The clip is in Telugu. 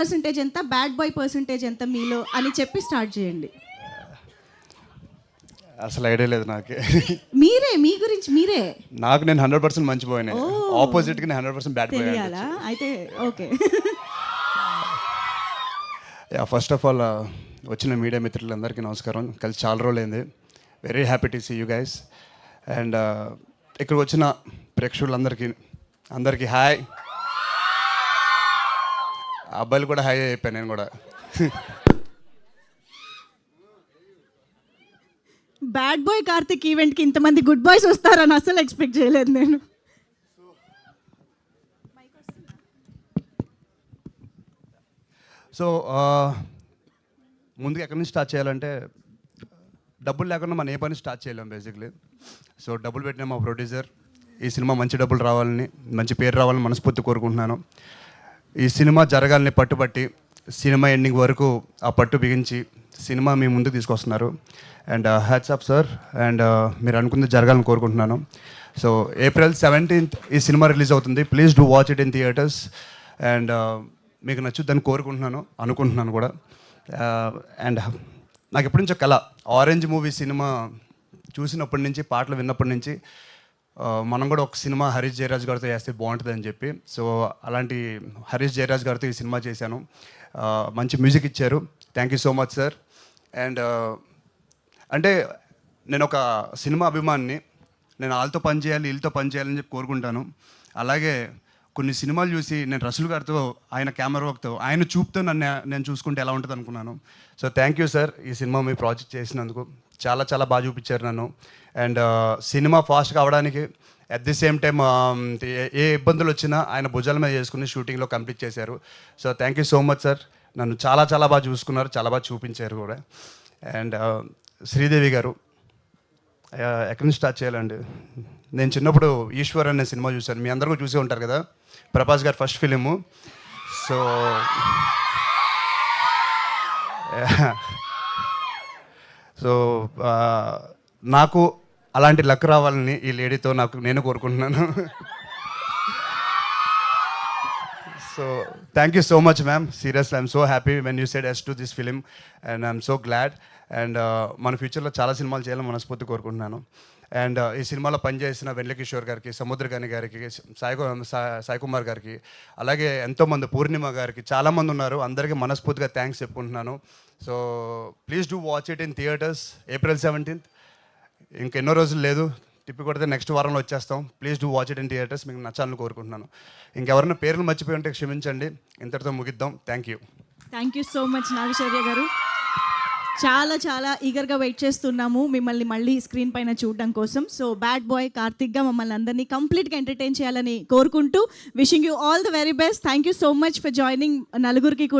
పర్సెంటేజ్ ఎంత, బ్యాడ్ బాయ్ పర్సెంటేజ్ ఎంత మీలో అని చెప్పి స్టార్ట్ చేయండి. అసలు ఐడియా లేదు నాకు. మీరే మీ గురించి మీరే. నాకు నేను 100% మంచి బాయ్నే, ఆపోజిట్కి నేను 100% బ్యాడ్ బాయ్. తెలియాలా అయితే? ఓకే. ఫస్ట్ ఆఫ్ ఆల్ వచ్చిన మీడియా మిత్రులందరికీ నమస్కారం. కలిసి చాలా రోజులైంది. Very happy to see you guys. And ఇక్కడికి వచ్చిన ప్రేక్షకులందరికీ హాయ్. అబ్బాయిలు కూడా హాయ్ అయిపోయాను నేను కూడా. బ్యాడ్ బాయ్ కార్తిక్ ఈవెంట్కి ఇంతమంది గుడ్ బాయ్స్ వస్తారని అసలు ఎక్స్పెక్ట్ చేయలేదు నేను. సో ముందుగా ఎక్కడి నుంచి స్టార్ట్ చేయాలంటే, డబ్బులు లేకుండా మనం ఏ పని స్టార్ట్ చేయలేం బేసిక్లీ. సో డబ్బులు పెట్టిన మా ప్రొడ్యూసర్ ఈ సినిమా మంచి డబ్బులు రావాలని, మంచి పేరు రావాలని మనస్ఫూర్తి కోరుకుంటున్నాను. ఈ సినిమా జరగాలని పట్టుబట్టి సినిమా ఎండింగ్ వరకు ఆ పట్టు బిగించి సినిమా మీ ముందుకు తీసుకొస్తున్నారు. And hats off sir. And మీరు అనుకుంది జరగాలని కోరుకుంటున్నాను. సో April 17th ఈ సినిమా రిలీజ్ అవుతుంది. Please do watch it in theatres. And మీకు నచ్చుద్దని అనుకుంటున్నాను కూడా. అండ్ నాకు ఎప్పటి నుంచో కళ, ఆరెంజ్ మూవీ సినిమా చూసినప్పటి నుంచి, పాటలు విన్నప్పటి నుంచి మనం కూడా ఒక సినిమా హరీష్ జయరాజ్ గారితో చేస్తే బాగుంటుంది అని చెప్పి, సో అలాంటి హరీష్ జయరాజ్ గారితో ఈ సినిమా చేశాను. మంచి మ్యూజిక్ ఇచ్చారు. Thank you so much sir. And అంటే నేను ఒక సినిమా అభిమానిని. నేను వాళ్ళతో పని చేయాలి, వీళ్ళతో పని చేయాలని చెప్పి కోరుకుంటాను. అలాగే కొన్ని సినిమాలు చూసి నేను రసూల్ గారితో, ఆయన కెమెరా వర్క్తో, ఆయన చూపుతో నేను చూసుకుంటే ఎలా ఉంటుంది అనుకున్నాను. సో థ్యాంక్ యూ సార్, ఈ సినిమా మీ ప్రాజెక్ట్ చేసినందుకు. చాలా చాలా బాగా చూపించారు నన్ను. అండ్ సినిమా ఫాస్ట్గా అవడానికి అట్ ది సేమ్ టైం ఏ ఇబ్బందులు వచ్చినా ఆయన భుజాల మీద చేసుకుని షూటింగ్లో కంప్లీట్ చేశారు. So thank you so much sir. నన్ను చాలా చాలా బాగా చూసుకున్నారు, చాలా బాగా చూపించారు కూడా. అండ్ శ్రీదేవి గారు, ఎక్కడి నుంచి స్టార్ట్ చేయాలండి? నేను చిన్నప్పుడు ఈశ్వర్ అనే సినిమా చూశాను. మీ అందరూ చూసే ఉంటారు కదా, ప్రభాస్ గారు ఫస్ట్ ఫిలిము. సో సో నాకు అలాంటి లక్ రావాలని ఈ లేడీతో నేను కోరుకుంటున్నాను. So thank you so much ma'am. Seriously I'm so happy when you said yes to this film and I'm so glad. And మన ఫ్యూచర్లో చాలా సినిమాలు చేయాలని మనస్ఫూర్తి కోరుకుంటున్నాను. అండ్ ఈ సినిమాలో పనిచేసిన వెంకటేశ్వర్ గారికి, సముద్రకాని గారికి, సాయి కుమార్ గారికి, అలాగే ఎంతోమంది, పూర్ణిమ గారికి, చాలామంది ఉన్నారు. అందరికీ మనస్ఫూర్తిగా థ్యాంక్స్ చెప్పుకుంటున్నాను. So please do watch it in theatres April 17th. ఇంకెన్నో రోజులు లేదు, తిప్పి కొడితే నెక్స్ట్ వారంలో వచ్చేస్తాం. Please do watch it in theatres. మీకు నచ్చాలని కోరుకుంటున్నాను. ఇంకెవరైనా పేర్లు మర్చిపోయి ఉంటే క్షమించండి. ఇంతటితో ముగిద్దాం. Thank you. Thank you so much Nagashaurya గారు. చాలా చాలా ఈగర్గా వెయిట్ చేస్తున్నాము మిమ్మల్ని మళ్ళీ స్క్రీన్ పైన చూడడం కోసం. సో బ్యాడ్ బాయ్ కార్తిక్గా మమ్మల్ని అందరినీ కంప్లీట్గా ఎంటర్టైన్ చేయాలని కోరుకుంటూ, wishing you all the very best. Thank you so much for joining నలుగురికి.